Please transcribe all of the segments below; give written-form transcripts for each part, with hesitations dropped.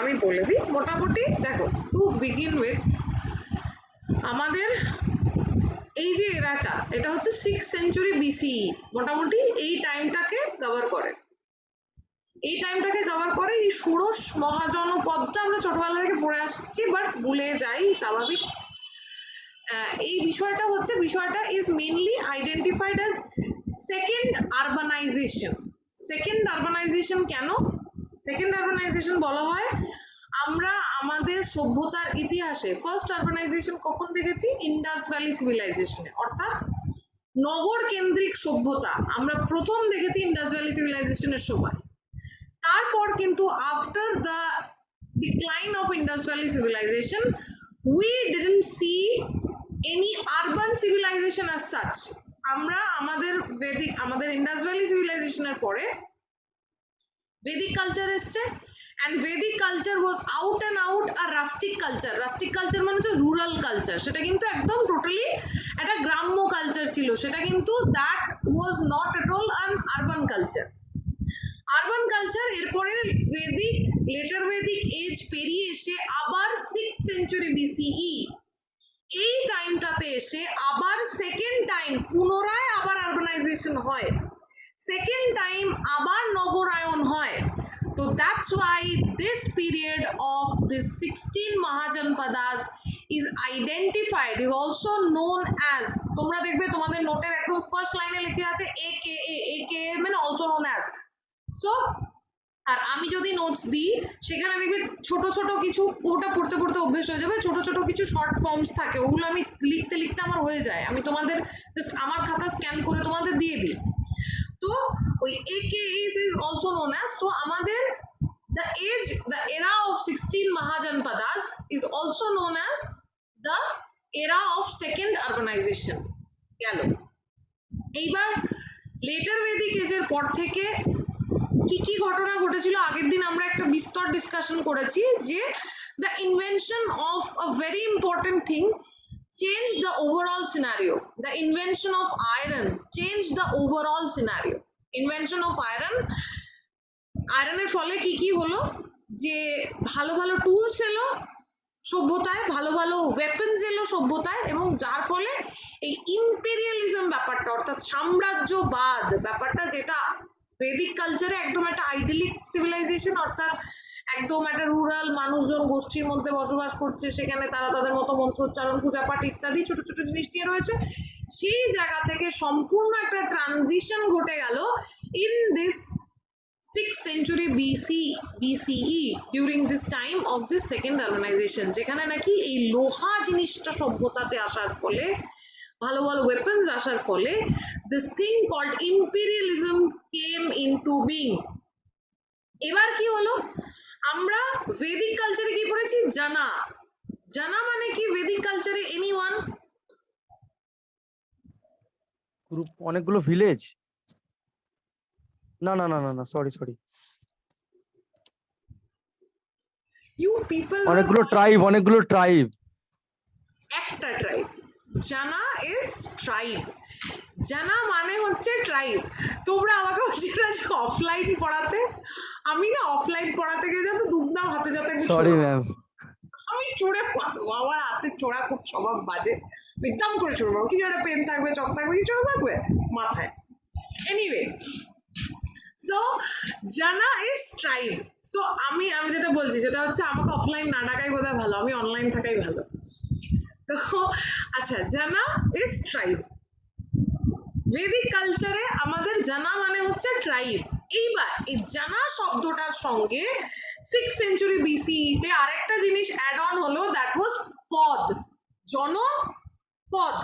আমি বলে দিই মোটামুটি। দেখো, টু বিগিন উইথ আমাদের এই যে এরাটা, এটা হচ্ছে 6th সেঞ্চুরি বিসিই, মোটামুটি এই টাইমটাকে কভার করে। এই টাইমটাকে কভার করে। এই ষোড়শ মহাজনপদটা আমরা ছোটবেলা থেকে পড়ে আসছি, বাট ভুলে যাই, স্বাভাবিক। এই বিষয়টা হচ্ছে, বিষয়টা is mainly identified as second urbanisation. Second urbanisation কেন সেকেন্ড আরবানাইজেশন বলা হয়? আমরা আমাদের সভ্যতার ইতিহাসে ফার্স্ট আরবানাইজেশন কখন দেখেছি? ইন্ডাস ভ্যালি সিভিলাইজেশনে, অর্থাৎ নগর কেন্দ্রিক সভ্যতা আমরা প্রথম দেখেছি ইন্ডাস ভ্যালি সিভিলাইজেশনের সময়। তারপর কিন্তু after the decline of Indus Valley civilisation we didn't see any urban civilization as such. আমরা আমাদের ইন্ডাস ভ্যালি সিভিলাইজেশনের পরে Vedic কালচার এসছে, and Vedic culture was out and out a rustic culture. Rustic culture মানে হচ্ছে rural culture, সেটা কিন্তু একদম totally একটা গ্রাম্য কালচার ছিল, সেটা কিন্তু that was not at all an urban culture. Urban culture এরপরে লেটার ভেদিক এজ পেরিয়ে এসে আবার 6th সেঞ্চুরি বিসিই, এই টাইমটাতে এসে আবার সেকেন্ড টাইম পুনরায় আবার আরবানাইজেশন হয়, সেকেন্ড টাইম আবার নগরায়ন হয়। তো that's why this period of this 16 মহাজনপদাস is identified, is also known as, তোমরা দেখবে তোমাদের নোটের একদম ফার্স্ট লাইনে লিখে আছে AKA মানে also known as। সো আর আমি যদি নোটস দিই সেখানে দেখবে ছোট ছোট কিছু, ওটা পড়তে পড়তে অভ্যেস হয়ে যাবে, ছোট ছোট কিছু শর্ট ফর্মস থাকে, ওগুলো আমি লিখতে লিখতে আমার হয়ে যায়, আমি তোমাদের জাস্ট আমার খাতা স্ক্যান করে তোমাদের দিয়ে দিই। তো ওই AKAs is also known as, so আমাদের the era of 16 Mahajanpadas is also known as the era of second urbanization গেল। এইবার লেটার ভেদিক এজের পর থেকে কি কি ঘটনা ঘটেছিল আগের দিন আমরা একটা বিস্তর ডিসকাশন করেছি, যে the invention of a very important thing changed the overall scenario. The invention of iron changed the overall scenario. Invention of আয়রনের ফলে কি কি হলো, যে ভালো ভালো টুলস এলো সভ্যতায়, ভালো ভালো ওয়েপন্স এলো সভ্যতায়, এবং যার ফলে এই ইম্পেরিয়ালিজম ব্যাপারটা, অর্থাৎ সাম্রাজ্যবাদ ব্যাপারটা, যেটা বেদিক কালচারে একদম একটা আইডিয়ালিক সিভিলাইজেশন, অর্থাৎ একদম একটা রুরাল মানুষজন গোষ্ঠীর মধ্যে বসবাস করছে, সেখানে তারা তাদের মতো মন্ত্রোচ্চারণ, পূজা পাঠ ইত্যাদি ছোট ছোট জিনিস নিয়ে রয়েছে, সেই জায়গা থেকে সম্পূর্ণ একটা ট্রানজিশন ঘটে গেল in this 6th century BCE during this time of this second urbanization, যেখানে নাকি এই লোহা জিনিসটা সভ্যতাতে আসার ফলে, ভালো ভালো ওয়েপন্স আসার ফলে, this thing called imperialism came into being. এবার কি হলো, আমরা ভেদিক কালচারে কি পড়েছি? জানা। জানা মানে কি ভেদিক কালচারে? এনিওয়ান? গ্রুপ, অনেকগুলো ভিলেজ, না না না না না সরি সরি You people অনেকগুলো ট্রাইব একটা ট্রাইব। জানা ইজ ট্রাইব, জানা মানে হচ্ছে ট্রাইব। তোমরা আমাকে বলছিলে যে অফলাইন পড়াতে, আমি না অফলাইন পড়াতে গিয়ে যাতে দুধনাম হাতে যাতে সরি ম্যাম, আমি চড়ে পারবো, আমার হাতে চোরা খুব স্বভাব বাজে, একদম করে চড়ে পারবো, কিছু একটা পেন থাকবে, চক থাকবে, কিছু একটা থাকবে মাথায়। এনিওয়ে, সো জানা ইজ ট্রাইব। সো আমি যেটা বলছি সেটা হচ্ছে আমাকে অফলাইন না ডাকাই বোধহয় ভালো, আমি অনলাইন থাকাই ভালো। তো আচ্ছা, জানা ইজ ট্রাইব। ভেদিক কালচারে আমাদের জানা মানে হচ্ছে ট্রাইব। এইবার এই জানা শব্দটার সঙ্গে 6th সেঞ্চুরি বিসিই তে আরেকটা জিনিস অ্যাড অন হলো, দ্যাট ওয়াজ পদ, জনপদ।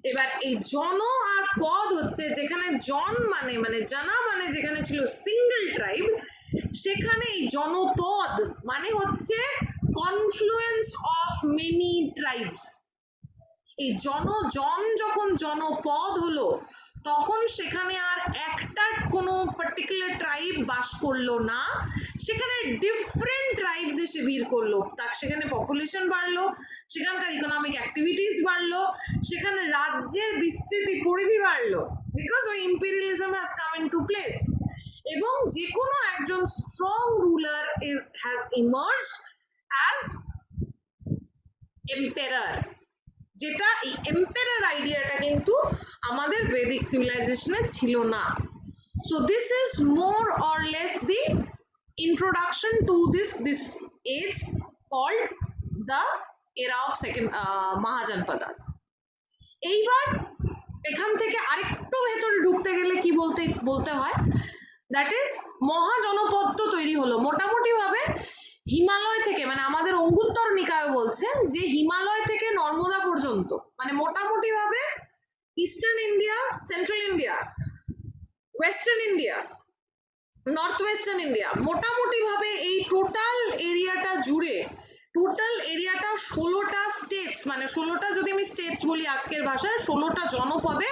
এবার এই জন আর পদ হচ্ছে, যেখানে জন মানে জানা মানে যেখানে ছিল সিঙ্গেল ট্রাইব, সেখানে এই জনপদ মানে হচ্ছে কনফ্লুয়েন্স অফ মেনি ট্রাইবস। এই জন যখন জনপদ হলো, তখন সেখানে আর একটা কোনো পার্টিকুলার ট্রাইব বাস করলো না, সেখানে ডিফারেন্ট ট্রাইবস এসে ভিড় করলো, তার সেখানে পপুলেশন বাড়লো, সেখানকার ইকোনমিক অ্যাক্টিভিটিস বাড়লো, সেখানে রাজ্যের বিস্তৃতি পরিধি বাড়লো, বিকজ ওই imperialism has come into place. এবং যে কোনো একজন strong ruler has emerged as emperor, যেটা এই এম্পেরার আইডিয়াটা কিন্তু আমাদের ভেদিক সিভিলাইজেশনে ছিল না। So this is more or less the introduction to this age called the era of second Mahajanpadas. এইবার এখান থেকে আরেকটু ভেতরে ঢুকতে গেলে কি বলতে হয়, দ্যাট ইজ মহাজনপদ তৈরি হলো মোটামুটি ভাবে হিমালয় থেকে, মানে আমাদের অঙ্গুত্তর নিকায় বলছে যে হিমালয় থেকে নর্মদা পর্যন্ত, মানে মোটামুটি ভাবে eastern India, central India, western India, north western India, মোটামুটি ভাবে এই টোটাল এরিয়াটা জুড়ে, টোটাল এরিয়াটা 16টা স্টেটস, মানে 16টা যদি আমি স্টেটস বলি আজকের ভাষায়, 16টা জনপদে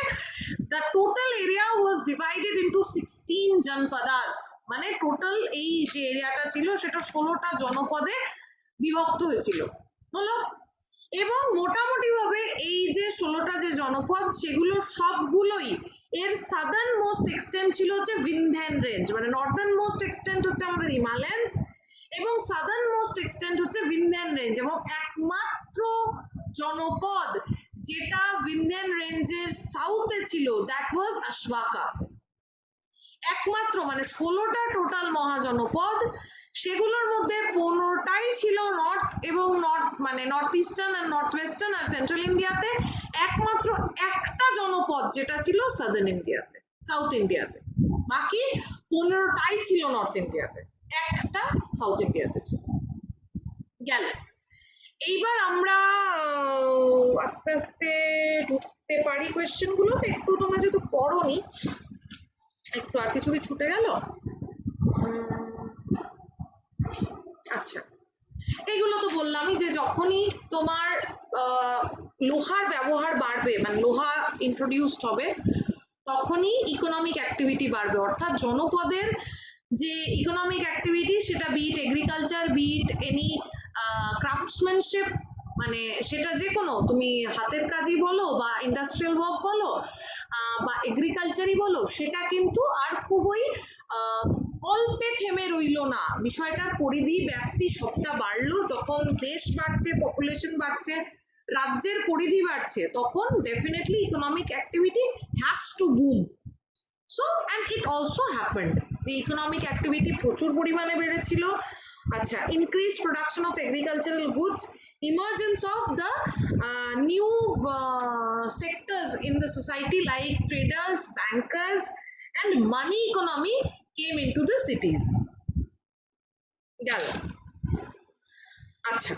the total area was divided into 16 janpadas, মানে টোটাল এই যে এরিয়াটা ছিল সেটা 16টা জনপদে বিভক্ত হয়েছিল, হলো। এবং মোটামুটি ভাবে এই যে 16টা যে জনপদ সেগুলো সবগুলোই এর সাদার্ন মোস্ট এক্সটেন্ট ছিল হচ্ছে ভিনধ্যান রেঞ্জ, মানে নর্দার্ন মোস্ট এক্সটেন্ট হচ্ছে আমাদের হিমালয়ানস এবং সাদার্ন মোস্ট এক্সটেন্ট হচ্ছে ভিনধ্যান রেঞ্জ, এবং একমাত্র জনপদ যেটা ভিনধ্যান রেঞ্জের সাউথে ছিল দ্যাট ওয়াজ আশওয়াকা। একমাত্র, মানে 16টা টোটাল মহাজনপদ, সেগুলোর মধ্যে 15টাই ছিল নর্থ এবং নর্থ, মানে নর্থ ইস্টার্ন আর নর্থ ওয়েস্টার্ন আর সেন্ট্রাল ইন্ডিয়াতে, একমাত্র একটা জনপদ যেটা ছিল সাদার্ন ইন্ডিয়াতে, সাউথ ইন্ডিয়াতে, বাকি 15টাই ছিল নর্থ ইন্ডিয়াতে, একটা সাউথ ইন্ডিয়াতে ছিল। গেল। এইবার আমরা আস্তে আস্তে ঢুকতে পারি কোয়েশ্চেন গুলোতে। একটু তোমরা যেহেতু পড়োনি, একটু আর কিছু কি ছুটে গেল? আচ্ছা, এইগুলো তো বললামই যে যখনই তোমার লোহার ব্যবহার বাড়বে, মানে লোহা ইন্ট্রোডিউসড হবে, তখনই ইকোনমিক অ্যাক্টিভিটি বাড়বে, অর্থাৎ জনপদের যে ইকোনমিক অ্যাক্টিভিটি সেটা বিট এগ্রিকালচার, বিট এনি ক্রাফটসম্যানশিপ, মানে সেটা যে কোনো তুমি হাতের কাজই বলো বা ইন্ডাস্ট্রিয়াল ওয়ার্ক বলো বা এগ্রিকালচারই বলো, সেটা কিন্তু আর খুবই অল্পে থেমে রইলো না, বিষয়টার পরিধি ব্যাপ্তি সবটা বাড়লো। যখন দেশ বাড়ছে, পপুলেশন বাড়ছে, রাজ্যের পরিধি বাড়ছে, তখন definitely economic activity has to broom. So and it also happened, যে ইকোনমিক অ্যাক্টিভিটি প্রচুর পরিমাণে বেড়েছিল। আচ্ছা, increase production of agricultural goods, emergence of the new sectors in the society like traders, bankers and money economy came into the cities. গেল। আচ্ছা,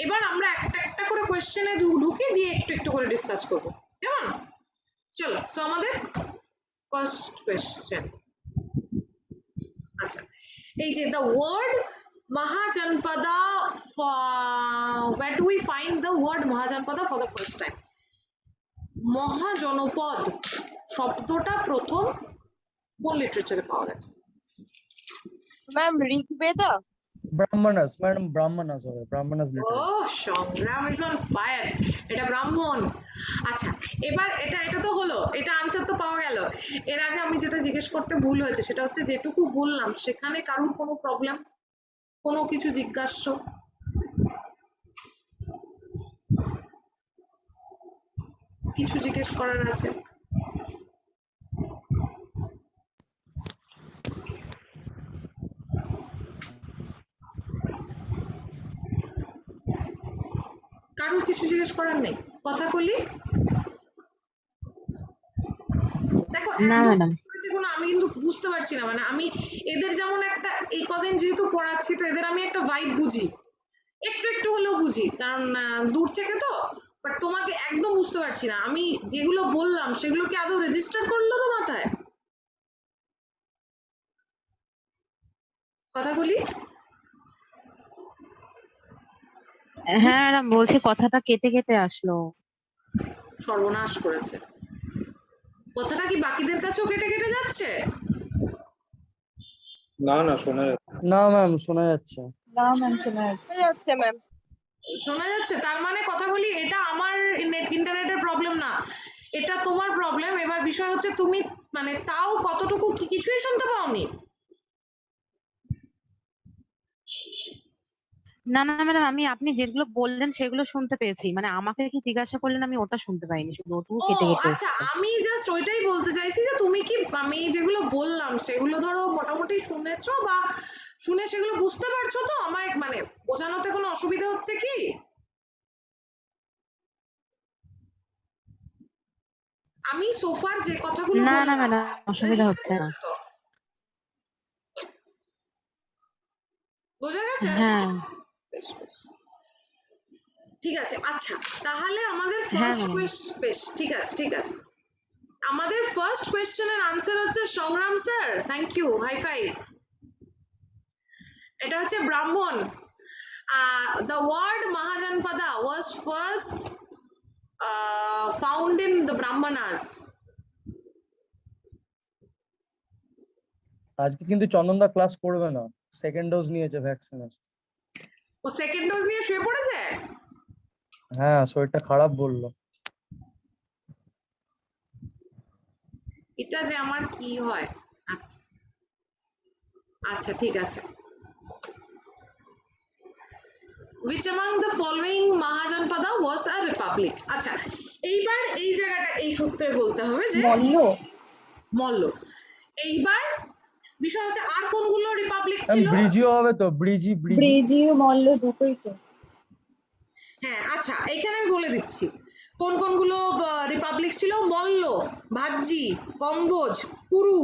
এবার আমরা একটা একটা করে কোয়েশ্চেনে ঢুকে দিয়ে একটু একটু করে ডিসকাস করব, কেমন? চলো, সো আমাদের ফার্স্ট কোয়েশ্চেন। আচ্ছা, এই যে the word Mahajanpada, where do we find the word Mahajanpada for the first time? মহাজনপদ শব্দটা প্রথম কোন লিটারেচারে পাওয়া গেছে? ম্যাম ঋগ্বেদা। ব্রাহ্মণাস, ম্যাডাম ব্রাহ্মণাস হবে, ব্রাহ্মণাস ও লিটারেচার। সংগ্রাম ইজ অন ফায়ার, এটা ব্রাহ্মণ। আচ্ছা, এবার এটা তো হলো, এটা আনসার তো পাওয়া গেল। এর আগে আমি যেটা জিজ্ঞেস করতে ভুল হয়েছে সেটা হচ্ছে যেটুকু বললাম সেখানে কারোর কোনো প্রবলেম, কোনো কিছু জিজ্ঞাস্য? কিছু জিজ্ঞেস করার আছে? কারোর কিছু জিজ্ঞেস করার নেই? কথা বলি, দেখো না ম্যাডাম। আমি কিন্তু বুঝতে পারছি না, মানে আমি এদের যেমন একটা, এই কদিন যেহেতু পড়াচ্ছি তো এদের আমি একটা ভাইব বুঝি, একটু একটু হলেও বুঝি, কারণ দূর থেকে তো, বাট তোমাকে একদম বুঝতে পারছি না। আমি যেগুলো বললাম সেগুলো কি আদৌ রেজিস্টার করলো তো মাথায়? কথাগুলি হ্যাঁ ম্যাডাম, বলছি কথাটা কেটে কেটে আসলো। সর্বনাশ করেছে। কথাটা কি বাকিদের কাছেও কেটে কেটে যাচ্ছে? না না শোনা যাচ্ছে। না ম্যাম, শোনা যাচ্ছে। না ম্যাম, শোনা যাচ্ছে ম্যাম। শোনা যাচ্ছে, তার মানে কথাগুলি এটা আমার ইন্টারনেটের প্রবলেম না, এটা তোমার প্রবলেম। এবার বিষয় হচ্ছে তুমি মানে তাও কতটুকু কিছুই শুনতে পাওনি? না না ম্যাডাম, আমি আপনি যেগুলো বললেন সেগুলো শুনতে পেয়েছি, মানে আমাকে কি জিজ্ঞাসা করলেন আমি ওটা শুনতে পাইনি, শুধু ওটুকু ও কেটে কেটে আচ্ছা, এসছে। আমি জাস্ট ওইটাই বলতে চাইছি যে তুমি কি আমি যেগুলো বললাম সেগুলো ধরো মোটামুটি শুনেছো বা শুনে সেগুলো বুঝতে পারছো তো? আমায় মানে বোঝানোতে কোনো অসুবিধা হচ্ছে কি? আমি সোফার যে কথাগুলো না না বললাম ম্যাডাম, অসুবিধা বুঝতে হচ্ছে না। পেরেছো তো? বোঝা গেছে? হ্যাঁ বেশ বেশ ঠিক আছে। আচ্ছা, তাহলে আমাদের হ্যাঁ ফার্স্ট ম্যাডাম। কোয়েশ্চন, বেশ ঠিক আছে ঠিক আছে, আমাদের ফার্স্ট কোয়েশ্চেনের আনসার হচ্ছে সংগ্রাম sir, thank you, high five. এটা হচ্ছে ব্রাহ্মণ। The word Mahajanpada was first found in the Brahmanas. আজকে কিন্তু চন্দনদা ক্লাস করবে না, সেকেন্ড ডোজ নিয়েছে ভ্যাকসিনের। ও সেকেন্ড ডোজ নিয়ে শুয়ে পড়েছে? হ্যাঁ, শরীরটা খারাপ বললো। এটা যে আমার কি হয়। আচ্ছা আচ্ছা ঠিক আছে। Which among the following Mahajanpada was a republic? আচ্ছা, এইবার এই জায়গাটা এই সূত্রে বলতে হবে যে মল্ল। মল্ল। এইবার বিষয় হচ্ছে আর কোনগুলো রিপাবলিক ম্যাম ছিল? ব্রিজিও হবে তো, ব্রিজি ব্রিজি। ব্রিজি ও মল্ল দুটোই তো। হ্যাঁ আচ্ছা, এখানে আমি বলে দিচ্ছি কোন কোনগুলো রিপাবলিক ছিল। মল্ল, ভাজ্জি, কম্বোজ, কুরু,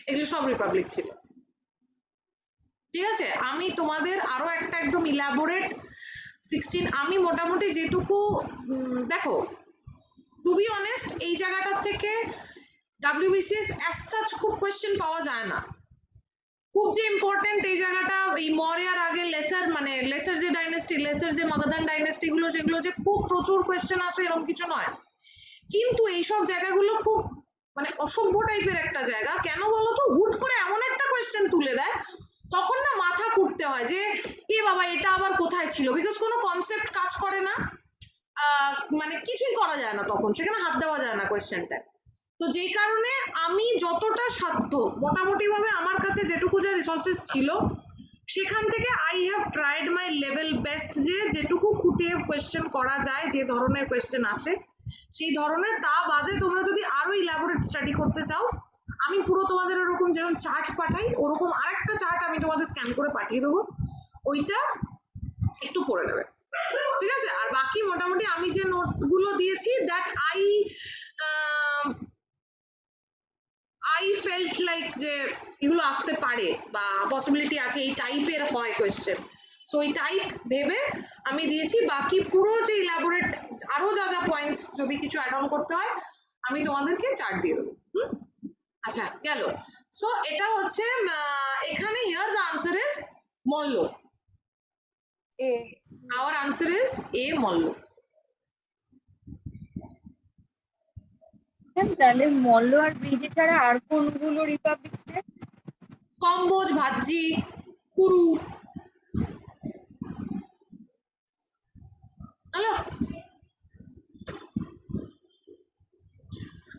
এগুলো সব রিপাবলিক ছিল। ঠিক আছে, আমি তোমাদের আরো একটা একদম ইলাবোরেট 16 আমি মোটামুটি যেটুকু দেখো, টু বি অনেস্ট এই জায়গাটার থেকে WBCS অ্যাজ সাচ খুব কোয়েশ্চেন পাওয়া যায় না। খুব যে ইম্পর্টেন্ট এই জায়গাটা, এই মৌর্যার আগে লেসার মানে লেসার যে ডাইনেস্টি, লেসার যে মগধান ডাইনেস্টি গুলো, সেগুলো যে খুব প্রচুর কোয়েশ্চেন আসে এরকম কিছু নয়। কিন্তু এইসব জায়গাগুলো খুব মানে অসভ্য টাইপের একটা জায়গা। কেন বলতো, হুট করে এমন একটা কোয়েশ্চেন তুলে দেয়, তখন না মাথা কুটতে হয় যে এ বাবা এটা আবার কোথায় ছিল, বিকজ কোনো কনসেপ্ট কাজ করে না। মানে কিছুই করা যায় না, তখন সেখানে হাত দেওয়া যায় না কোয়েশ্চেনটায়। তো যেই কারণে আমি যতটা সাধ্য মোটামুটি ভাবে আমার কাছে যেটুকু যা রিসোর্সেস ছিল সেখান থেকে I have tried my level best যে যেটুকু খুঁটিয়ে কোয়েশ্চেন করা যায়, যে ধরনের কোয়েশ্চেন আসে সেই ধরনের। তা বাদে তোমরা যদি আরো ইলাবোরেট স্টাডি করতে চাও, আমি পুরো তোমাদের ওরকম যেরকম চার্ট পাঠাই ওরকম আরেকটা চার্ট আমি তোমাদের স্ক্যান করে পাঠিয়ে দেবো, ওইটা একটু পড়ে নেবে। ঠিক আছে, আর বাকি মোটামুটি আমি যে নোটগুলো দিয়েছি দ্যাট আই ফেল্ট লাইক যে এগুলো আসতে পারে বা পসিবিলিটি আছে, এই টাইপের হয় কোয়েশ্চেন, সো এই টাইপ ভেবে আমি দিয়েছি। বাকি পুরো যে ইলাবোরেট আরো যা যা পয়েন্টস যদি কিছু অ্যাড অন করতে হয় আমি তোমাদেরকে চার্ট দিয়ে দেবো। আচ্ছা গেল। সো এটা হচ্ছে এখানে here the answer is Malla. A hour answer is a Malla. তাহলে মল্ল আর ব্রিজি ছাড়া আর কোনগুলো রিপাবলিক স্টেট? কম্বোজ, ভাজ্জি, কুরু। হ্যালো,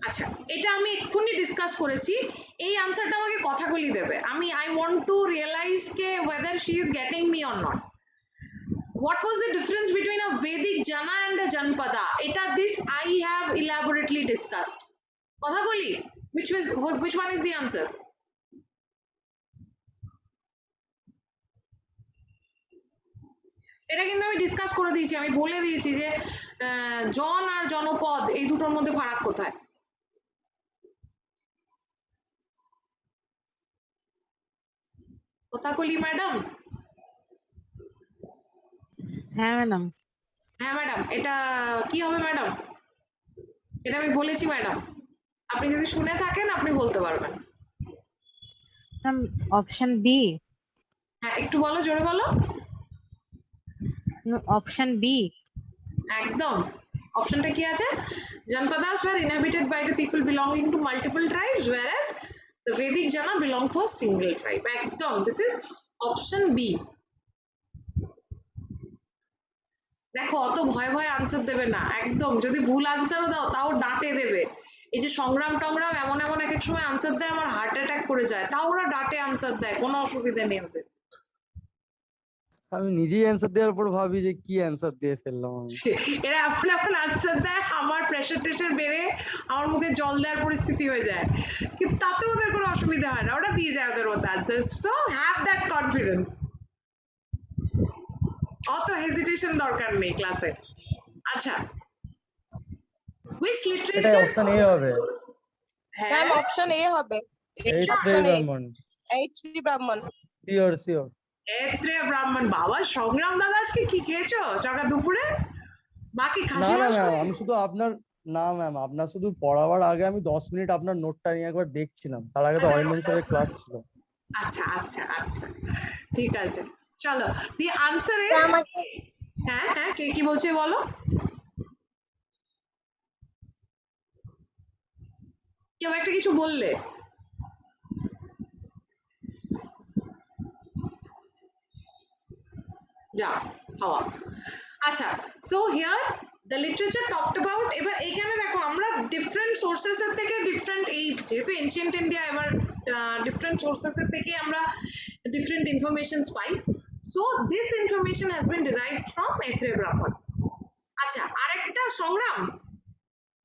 আচ্ছা এটা আমি এক্ষুনি ডিসকাস করেছি, এই আনসারটা আমাকে কথাগুলি দেবে। আমি আই ওয়ান্ট টু রিয়েলাইজ কে whether she is getting me or not. What was the difference between a Vedic Jana and a Janpada? এটা this I have elaborately discussed. কথাগুলি, which one is the answer? এটা কিন্তু আমি discuss করে দিয়েছি, আমি বলে দিয়েছি যে জন আর জনপদ এই দুটোর মধ্যে ফারাক কোথায়। কথাকলি ম্যাডাম? হ্যাঁ ম্যাডাম। হ্যাঁ ম্যাডাম, এটা কি হবে ম্যাডাম? এটা আমি বলেছি ম্যাডাম, আপনি যদি শুনে থাকেন আপনি বলতে পারবেন। Ma'am option B. হ্যাঁ একটু বলো, জোরে বলো। Option B. একদম, অপশনটা কি আছে? Janpadas were inhabited by the people belonging to multiple tribes, whereas the Vedic Jana belonged to a single tribe. একদম, this is option B. দেখো অত ভয় ভয় আনসার দেবে না একদম, যদি ভুল আনসারও দাও তাও ডাঁটে দেবে। এই যে সংগ্রাম টংগ্রাম এমন এমন এক এক সময় আনসার দেয় আমার হার্ট অ্যাটাক করে যায়, তাও ওরা ডাঁটে আনসার দেয়, কোনো অসুবিধা নেই ওদের। আমি নিজেই অ্যান্সার দেওয়ার পর ভাবি যে কি অ্যান্সার দিয়ে ফেললাম আমি। এরা এমন এমন আনসার দেয় আমার প্রেশার টেশার বেড়ে আমার মুখে জল দেওয়ার পরিস্থিতি হয়ে যায়, কিন্তু তাতে ওদের কোনো অসুবিধা হয় না, ওরা দিয়ে যায় ওদের মতো answer. So have that confidence, অত হেজিটেশন দরকার নেই ক্লাসে। আচ্ছা, which এটা literature অপশন এ হবে, হ্যাঁ ম্যাম অপশন এ হবে। এই Option A. ব্রাহ্মণ, H3 ব্রাহ্মণ। Sure sure. এত্রে ব্রাহ্মণ। বাবা সংগ্রাম দাদা আজকে কি খেয়েছো সকাল দুপুরে? বাকি না খাসি না মাংস ম্যাম, নেই? আমি শুধু আপনার, না ম্যাম আপনার শুধু পড়াবার আগে আমি 10 মিনিট আপনার নোটটা নিয়ে একবার দেখছিলাম, তার আগে তো অরিন্দম স্যারের ক্লাস ছিল। আচ্ছা আচ্ছা আচ্ছা, ঠিক আছে, চলো দি আনসার ইজ, আমাকে হ্যাঁ হ্যাঁ কে কি বলছে বলো, কেউ একটা কিছু বললে। যা হাওয়া। আচ্ছা, so here the literature talked about, এবার এইখানে দেখো আমরা ডিফারেন্ট সোর্সেস এর থেকে ডিফারেন্ট, এই যেহেতু এনশিয়েন্ট ইন্ডিয়া, এবার ডিফারেন্ট সোর্সেস এর থেকে আমরা ডিফারেন্ট ইনফরমেশনস পাই। So this information has been derived from Aitareya Brahmana. আচ্ছা, আরেকটা সংগ্রাম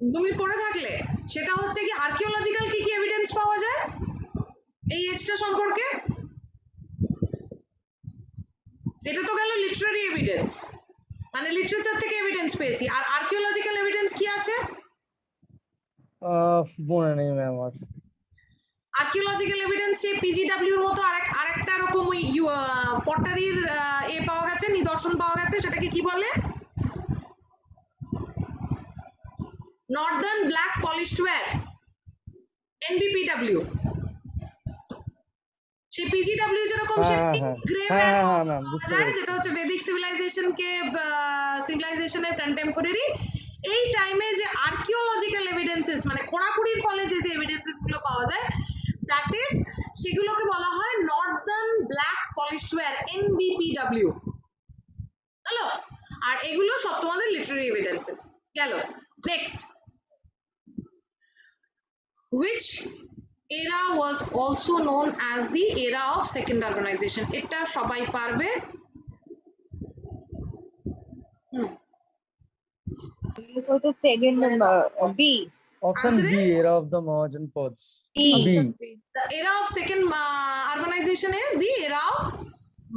তুমি পড়ে থাকলে, সেটা হচ্ছে কি আর্কিওলজিক্যাল কি কি এভিডেন্স পাওয়া যায় এই এজটা সম্পর্কে? এটা তো গেল লিটারারি এভিডেন্স, মানে লিটারেচার থেকে এভিডেন্স পেয়েছি, আর আর্কিওলজিক্যাল এভিডেন্স কি আছে? মনে নেই ম্যাম আর। আর্কিওলজিক্যাল এভিডেন্স সেই পিজিডব্লিউর মতো আরেকটা রকম ওই পটারির এ পাওয়া গেছে, নিদর্শন পাওয়া গেছে, সেটাকে কি বলে? Northern black polished wire, NBPW. সেই পিজিডব্লিউ যেরকম হ্যাঁ সে হ্যাঁ পিঙ্ক হ্যাঁ গ্রে হ্যাঁ হ্যাঁ হ্যাঁ ম্যাম, পাওয়া বুঝতে যায়, পেরেছি। যেটা হচ্ছে ভেদিক সিভিলাইজেশনকে, সিভিলাইজেশনের কন্টেম্পোরারি। এই টাইমে যে আর্কিওলজিক্যাল এভিডেন্সেস, মানে খোঁড়াখুড়ির ফলে যে যে এভিডেন্সেস গুলো পাওয়া যায়, দ্যাট ইজ, সেগুলোকে বলা হয় northern black polished wire, NBPW. Hello, আর এগুলো সব তোমাদের লিটারারি এভিডেন্সেস গেল। Next, which era was also known as the era of second urbanization? এটা সবাই পারবে। go to second number B. Option Answer B, is? Era of the Mahajanapadas. B. B. The era of second urbanization is the era of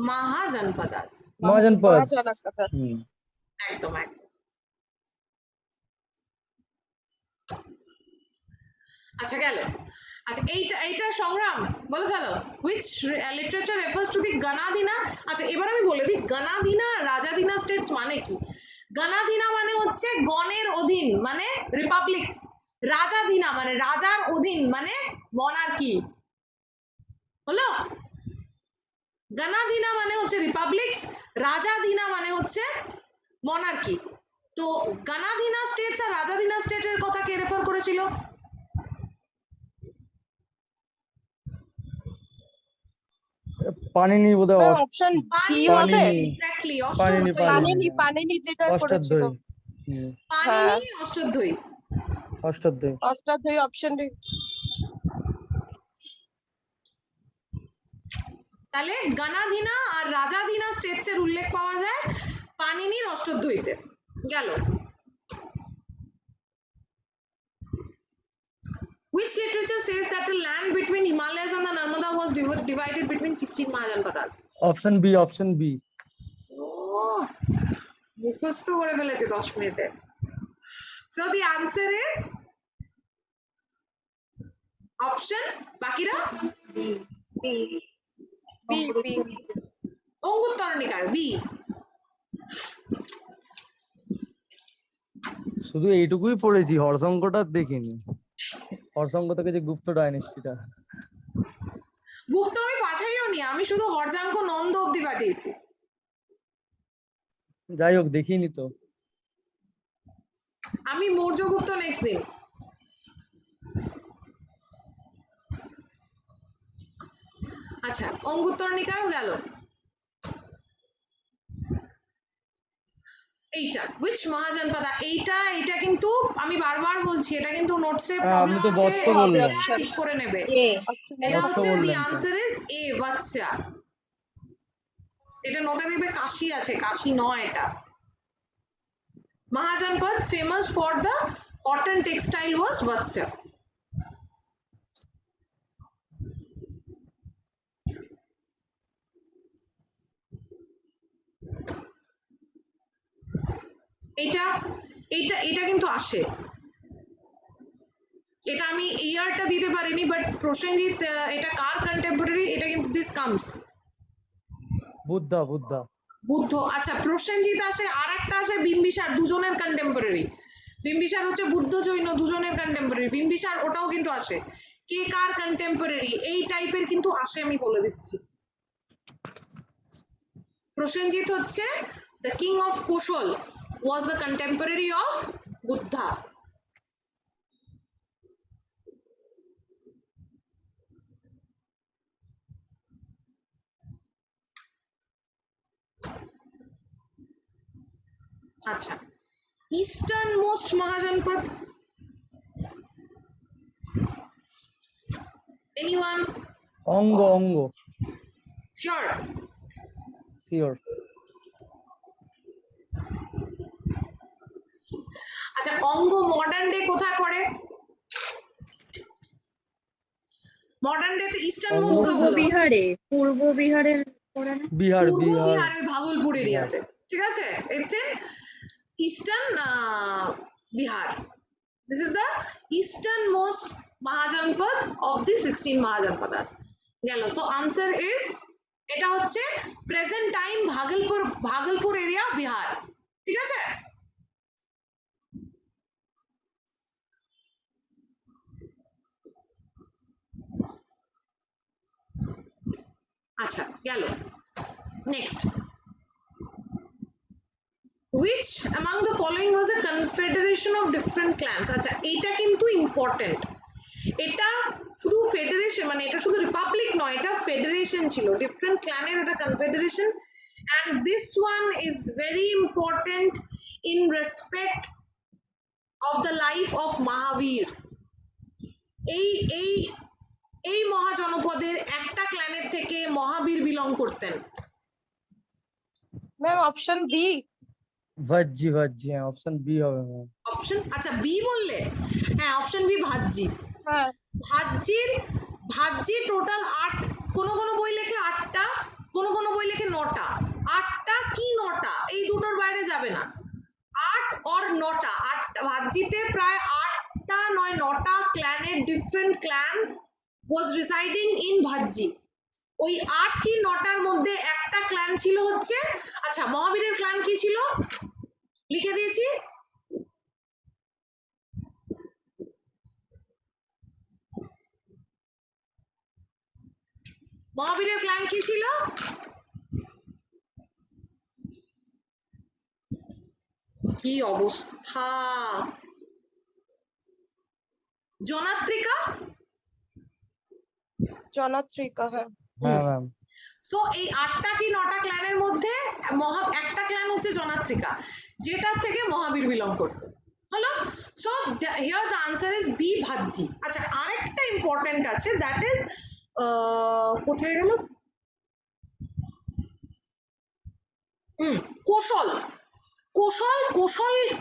Mahajanpadas. মহাজন পদস। মহাজনপদ। হুম। একদম একদম। আচ্ছা গেল। আচ্ছা এইটা সংগ্রাম বলে ফেলো, which literature refers to the গানাদিনা। আচ্ছা এবার আমি বলে দিই গানাদিনা রাজাদিনা স্টেটস মানে কি। গানাদিনা মানে হচ্ছে গণের অধীন, মানে রিপাবলিকস। রাজাদিনা মানে রাজার অধীন, মানে মনার্কি। হলো, গানাদিনা মানে হচ্ছে রিপাবলিকস, রাজাদিনা মানে হচ্ছে মনার্কি। তো গানাদিনা স্টেটস আর রাজাদিনা স্টেটের কথা কে রেফার করেছিল? পানিনি বোধহয় ম্যাম অপশন বি হবে। পানিনি। এক্স্যাক্টলি, পানিনি পানিনি পানিনি। পানিনি যেটা করেছিল। অষ্টাধ্যায়ী। হুম, পানিনি অষ্টধ্যায়ী। অষ্টাধ্যায়ী। Ashtadhyayi option D. তাহলে গানাধিনা আর রাজাধিনা স্টেটস এর উল্লেখ পাওয়া যায় পানিনির অষ্টধ্যায়ীতে। গেল। Which literature says that the land between Himalayas and the Narmada was divided between 16 Mahajanpadas? Option B, option B. ও মুখস্থ করে ফেলেছে 10 মিনিটে। So the answer is option, বাকিরা B. B B. অঙ্গুত্তরণিকায় বি। শুধু এইটুকুই পড়েছি, হরসঙ্কটা দেখিনি। হরসঙ্ক থেকে যে গুপ্ত ডাইনেস্টিটা। গুপ্ত আমি পাঠাইও নি, আমি শুধু হরজাঙ্ক নন্দ অব্দি পাঠিয়েছি। যাই হোক দেখিনি তো। আমি মৌর্যগুপ্ত নেক্সট দিন। আচ্ছা অঙ্গুত্তরণিকাও গেল। এইটা which মহাজনপদা, এইটা কিন্তু আমি বারবার বলছি, এটা কিন্তু নোটসে হ্যাঁ, আপনি প্রবলেম তো আছে, বৎস বললেন। এটা ঠিক করে নেবে। এ option A এটা বৎস হচ্ছে দি বললেন তো। আনসার ইজ এ, বাচ্চা। এটা নোটে দেখবে কাশি আছে, কাশি নয় এটা। Mahajanapada famous for the cotton textile was বাচ্চা। এটা এটা এটা কিন্তু আসে, এটা আমি ইয়ারটা দিতে পারিনি, বাট প্রসেনজিৎ এটা কার কন্টেম্পোরারি, এটা কিন্তু দিস কামস বুদ্ধা বুদ্ধা বুদ্ধ। আচ্ছা, প্রসেনজিৎ আসে, আর একটা আসে বিম্বিসার, দুজনের কন্টেম্পোরারি। বিম্বিসার হচ্ছে বুদ্ধ জৈন দুজনের কন্টেম্পোরারি, বিম্বিসার ওটাও কিন্তু আসে। কে কার কন্টেম্পোরারি এই টাইপের কিন্তু আসে, আমি বলে দিচ্ছি। প্রসেনজিৎ হচ্ছে the king of Kosala, was the contemporary of Buddha. আচ্ছা, ইস্টার্ন মোস্ট মহাজনপদ, এনিওয়ান অঙ্গ অঙ্গ শিওর? শিওর। আচ্ছা, অঙ্গ মডার্ন ডে কোথায় পড়ে? মডার্ন ডে তে ইস্টার্ন অঙ্গ মোস্ট পূর্ব বিহারে, পূর্ব বিহারের পড়ে না? বিহার পূর্ব বিহার বিহার ওই ভাগলপুর বিহার। এরিয়াতে, ঠিক আছে? It's in eastern Bihar. This is the eastern most Mahajanapada of the 16 Mahajanapadas. গেল, সো আনসার ইজ, এটা হচ্ছে present time Bhagalpur area Bihar, ঠিক আছে? আচ্ছা, গেল। Next, which among the following was a confederation of different clans? আচ্ছা, এটা কিন্তু ইম্পর্টেন্ট। এটা শুধু ফেডারেশন, মানে এটা শুধু রিপাবলিক নয়, এটা ফেডারেশন ছিল, ডিফারেন্ট ক্ল্যানের এটা confederation. and this one is very important in respect of the life of Mahavir. এই এই এই মহাজনপদের একটা ক্ল্যানের থেকে মহাবীর বিলং করতেন। Ma'am option B. Vajji Vajji, হ্যাঁ অপশন বি হবে ম্যাম। অপশন, আচ্ছা বি বললে? হ্যাঁ, অপশন বি ভাজ্জি। হ্যাঁ, ভাজ্জি টোটাল 8, কোনো কোনো বই লেখে 8টা, কোনো কোনো বই লেখে 9টা। 8টা কি 9টা এই দুটোর বাইরে যাবে না, 8 or 9টা। 8 ভাজ্জিতে প্রায় 8টা নয় 9টা ক্ল্যানের, different clan was residing in Vajji. ওই 8 কি 9টার মধ্যে একটা ক্ল্যান ছিল হচ্ছে, আচ্ছা মহাবীরের ক্ল্যান কি ছিল লিখে দিয়েছি, মহাবীরের ক্ল্যান কি ছিল? কি অবস্থা, জনাত্রিকা। জনাত্রিকা। হ্যাঁ, হ্যাঁ ম্যাম। সো এই 8টা কি 9টা ক্ল্যানের মধ্যে একটা ক্ল্যান হচ্ছে জনাত্রিকা, যেটা থেকে মহাবীর বিলং করতো, হলো? So here the answer is B Vajji. আচ্ছা, আরেকটা ইম্পর্টেন্ট আছে, দ্যাট ইজ কোথায় গেল, কোশল।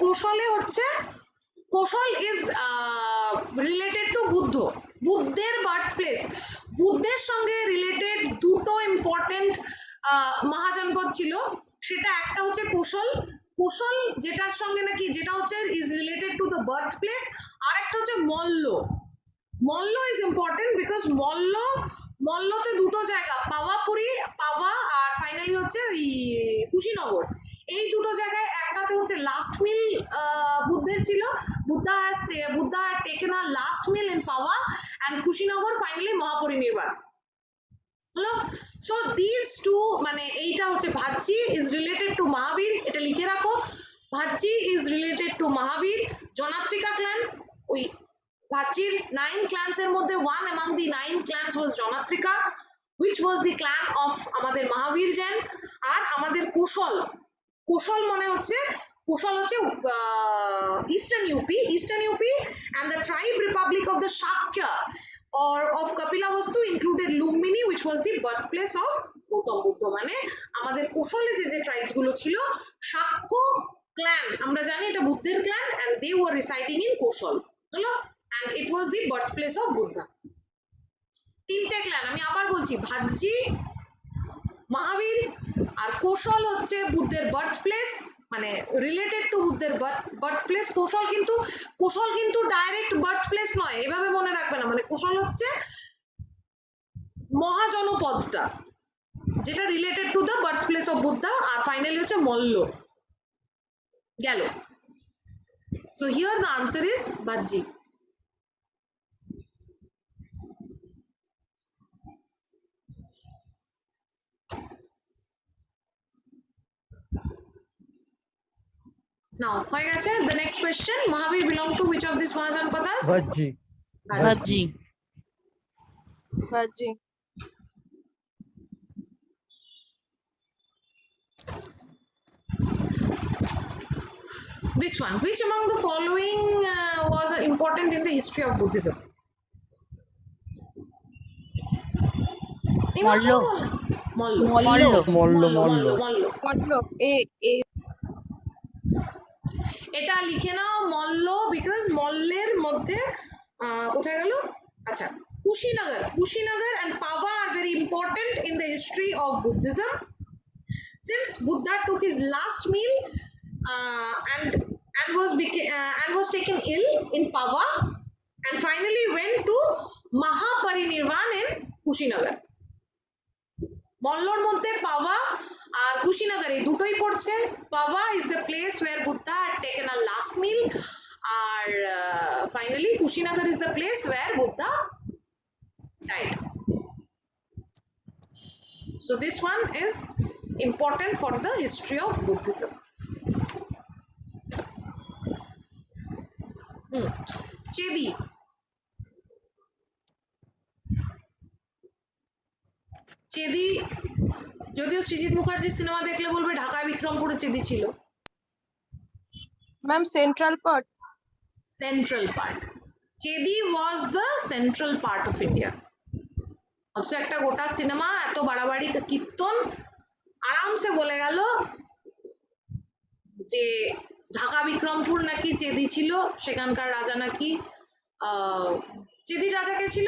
কোশলে হচ্ছে, Kosala is related to Buddha, বুদ্ধের বার্থ প্লেস। বুদ্ধের সঙ্গে রিলেটেড দুটো ইম্পর্টেন্ট মহাজনপদ ছিল, সেটা একটা হচ্ছে কোশল যেটার সঙ্গে নাকি, যেটা হচ্ছে is related to the birth place, আর একটা হচ্ছে Malla. Malla is important because মল্লতে দুটো জায়গা, পাওয়া আর ফাইনালি হচ্ছে ওই কুশীনগর, এই দুটো জায়গায় একটাতে হচ্ছে লাস্ট মিল বুদ্ধের ছিল, Buddha had taken a last meal in Pawa, and Kushinagar finally Mahaparinirvana হলো। সো দিস টু, মানে এইটা হচ্ছে Vajji is related to Mahavira, এটা লিখে রাখো, Vajji is related to Mahavira. Jnatrika clan, ওই ভাজ্জির 9 clans এর মধ্যে one among the 9 clans was জনাত্রিকা, which was the clan of আমাদের মহাবীর জেন। আর আমাদের কোশল মনে হচ্ছে কোশল হচ্ছে eastern UP and the tribe republic of the Shakya or of Kapilavastu included Lumbini which was the birthplace of Gautam Buddha. মানে আমাদের কোশলে যে tribes গুলো ছিল শাক্য ক্ল্যান, আমরা জানি এটা বুদ্ধের clan, and they were residing in Kosala, হলো, and it was the birthplace of Buddha. তিনটে ক্ল্যান আমি আবার বলছি, ভাজ্জি, মহাবীর আর কোশল হচ্ছে বুদ্ধের বার্থ প্লেস, মানে রিলেটেড টু বুদ্ধের বার্থ প্লেস। কোশল কিন্তু ডাইরেক্ট বার্থ প্লেস নয়, এভাবে মনে রাখবে না, মানে কোশল হচ্ছে মহাজনপদটা যেটা related to the birth place of Buddha, আর ফাইনালি হচ্ছে মল্ল গেল। So here the answer is Vajji. Now, হয়ে গেছে। The next question, Mahavir belong to which of these Mahajanpadas? Bhajji. Bhajji. Bhaji. This one, which among the following was important in the history of Buddhism? Malla. Malla. Malla. Modlo. A. এটা লিখে নাও Malla, because মল্লের মধ্যে কোথায় গেল, আচ্ছা, Kushinagar and Pava are very important in the history of Buddhism. Since Buddha took his last meal and was taken ill in Pava and finally went to Mahaparinirvan in Kushinagar. মল্লর মধ্যে পাওয়া আর কুশিনগর এই দুটোই পড়ছে। পাওয়া is the place where Buddha had taken a last meal, R finally Kushinagar is the place where Buddha died. So this one is important for the history of Buddhism. Chedi, Chedi যদিও সৃজিত মুখার্জির cinema দেখলে বলবে ঢাকা বিক্রমপুরে চেদি ছিল। Ma'am, Central Part. Central part. Chedi was the central part of India. Also একটা গোটা cinema, এত বাড়াবাড়ি কীর্তন, আরামসে বলে গেল যে ঢাকা বিক্রমপুর নাকি চেদি ছিল, সেখানকার রাজা নাকি চেদির রাজা কে ছিল?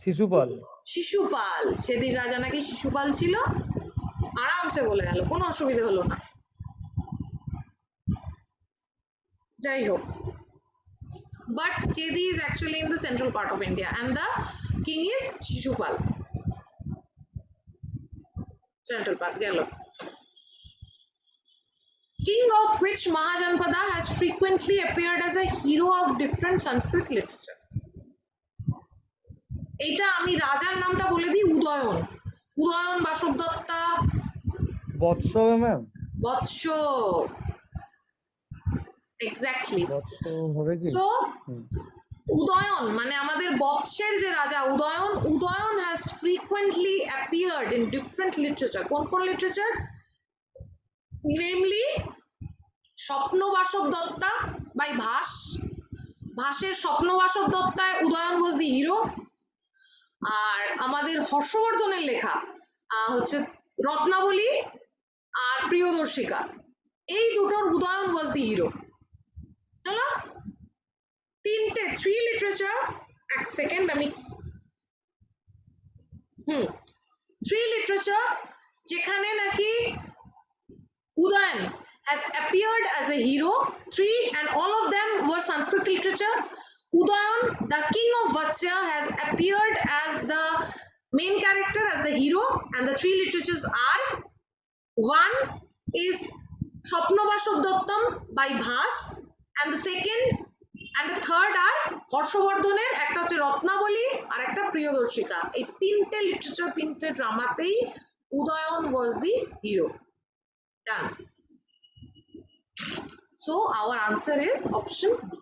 শিশুপাল। শিশুপাল। চেদির রাজা নাকি শিশুপাল ছিল, আরামসে বলে গেল, কোনো অসুবিধা হলো না। যাই হোক, but Chedi is actually in the central part of India and the king is Shishupal. Central part gel. King of which Mahajanpada has frequently appeared as a hero of different Sanskrit literature? এটা আমি রাজার নামটা বলে দিই, উদয়ন বাসব দত্তা। বৎস ma'am. বৎস, exactly. বৎস হবে কি? So Udayan মানে আমাদের বৎসের যে রাজা Udayana has frequently appeared in different literature. কোন literature? namely Swapnavasavadatta by ভাসের স্বপ্নবাসব দত্তায় উদয়ন was the hero, আর আমাদের হর্ষবর্ধনের লেখা হচ্ছে রত্নাবলী আর প্রিয়দর্শিকা, এই দুটোর উদয়ন was the hero. হলো তিনটে, থ্রি লিটারেচার। এক সেকেন্ড, আমি থ্রি লিটারেচার যেখানে নাকি Udayan has appeared as a hero, three, and all of them were Sanskrit literature. Udayan, the king of Vatsya, has appeared as the main character, as the hero, and the three literatures are, one is Swapnabasab Dattam by Bhas, and the second and the third are হর্ষবর্ধনের, একটা হচ্ছে রত্নাবলী আর একটা প্রিয়দর্শিকা। এই তিনটে literature, তিনটে ড্রামাতেই Udayan was the hero. Done. So our answer is option B.